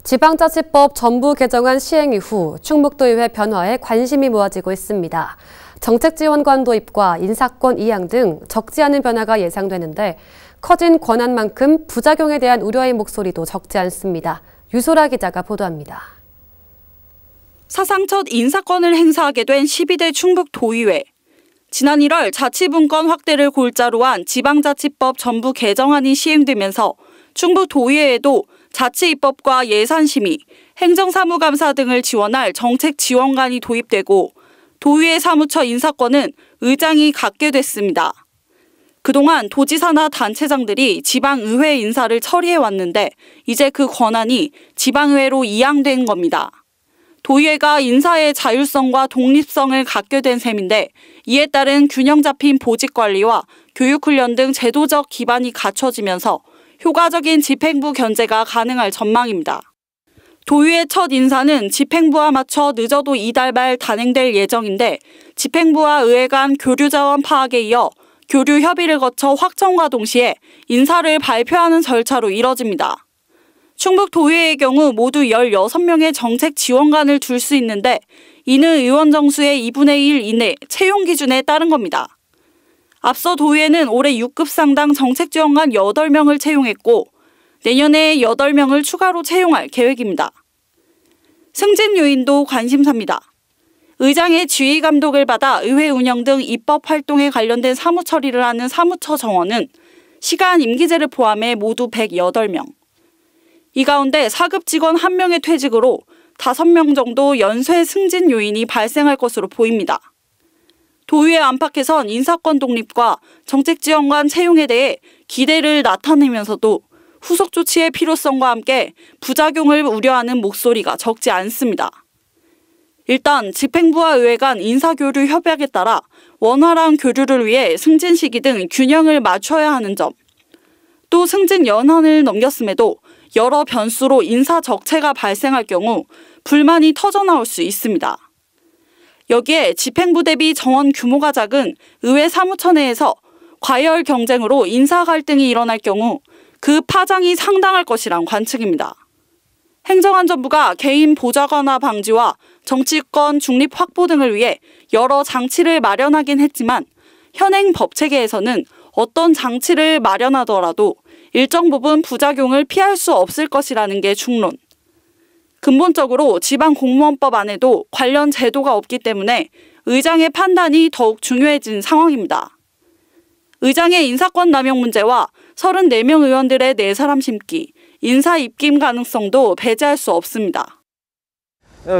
지방자치법 전부 개정안 시행 이후 충북도의회 변화에 관심이 모아지고 있습니다. 정책지원관 도입과 인사권 이양 등 적지 않은 변화가 예상되는데 커진 권한만큼 부작용에 대한 우려의 목소리도 적지 않습니다. 유소라 기자가 보도합니다. 사상 첫 인사권을 행사하게 된 12대 충북도의회. 지난 1월 자치분권 확대를 골자로 한 지방자치법 전부 개정안이 시행되면서 충북도의회에도 자치입법과 예산심의, 행정사무감사 등을 지원할 정책지원관이 도입되고 도의회 사무처 인사권은 의장이 갖게 됐습니다. 그동안 도지사나 단체장들이 지방의회 인사를 처리해왔는데 이제 그 권한이 지방의회로 이양된 겁니다. 도의회가 인사의 자율성과 독립성을 갖게 된 셈인데 이에 따른 균형 잡힌 보직관리와 교육훈련 등 제도적 기반이 갖춰지면서 효과적인 집행부 견제가 가능할 전망입니다. 도의회 첫 인사는 집행부와 맞춰 늦어도 이달 말 단행될 예정인데 집행부와 의회 간 교류 자원 파악에 이어 교류 협의를 거쳐 확정과 동시에 인사를 발표하는 절차로 이뤄집니다. 충북도의회의 경우 모두 16명의 정책 지원관을 둘 수 있는데 이는 의원 정수의 2분의 1 이내 채용 기준에 따른 겁니다. 앞서 도의회는 올해 6급 상당 정책지원관 8명을 채용했고 내년에 8명을 추가로 채용할 계획입니다. 승진 요인도 관심사입니다. 의장의 지휘 감독을 받아 의회 운영 등 입법 활동에 관련된 사무 처리를 하는 사무처 정원은 시간 임기제를 포함해 모두 108명. 이 가운데 4급 직원 1명의 퇴직으로 5명 정도 연쇄 승진 요인이 발생할 것으로 보입니다. 도의회 안팎에선 인사권 독립과 정책지원관 채용에 대해 기대를 나타내면서도 후속 조치의 필요성과 함께 부작용을 우려하는 목소리가 적지 않습니다. 일단 집행부와 의회 간 인사교류 협약에 따라 원활한 교류를 위해 승진 시기 등 균형을 맞춰야 하는 점, 또 승진 연한을 넘겼음에도 여러 변수로 인사 적체가 발생할 경우 불만이 터져나올 수 있습니다. 여기에 집행부 대비 정원 규모가 작은 의회 사무처 내에서 과열 경쟁으로 인사 갈등이 일어날 경우 그 파장이 상당할 것이란 관측입니다. 행정안전부가 개인 보좌관화 방지와 정치권 중립 확보 등을 위해 여러 장치를 마련하긴 했지만 현행 법체계에서는 어떤 장치를 마련하더라도 일정 부분 부작용을 피할 수 없을 것이라는 게 중론. 근본적으로 지방공무원법 안에도 관련 제도가 없기 때문에 의장의 판단이 더욱 중요해진 상황입니다. 의장의 인사권 남용 문제와 34명 의원들의 4사람 심기, 인사 입김 가능성도 배제할 수 없습니다.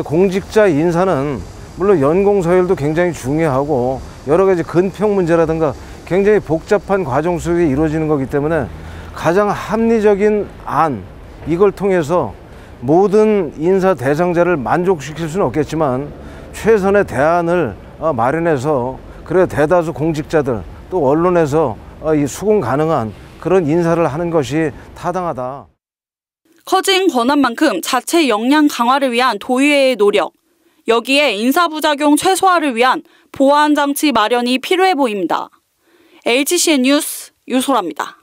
공직자 인사는 물론 연공 서열도 굉장히 중요하고 여러 가지 근평 문제라든가 굉장히 복잡한 과정 속에 이루어지는 거기 때문에 가장 합리적인 안, 이걸 통해서 모든 인사 대상자를 만족시킬 수는 없겠지만 최선의 대안을 마련해서 그래 대다수 공직자들 또 언론에서 이 수긍 가능한 그런 인사를 하는 것이 타당하다. 커진 권한만큼 자체 역량 강화를 위한 도의회의 노력, 여기에 인사부작용 최소화를 위한 보완 장치 마련이 필요해 보입니다. HCN 뉴스 유소라입니다.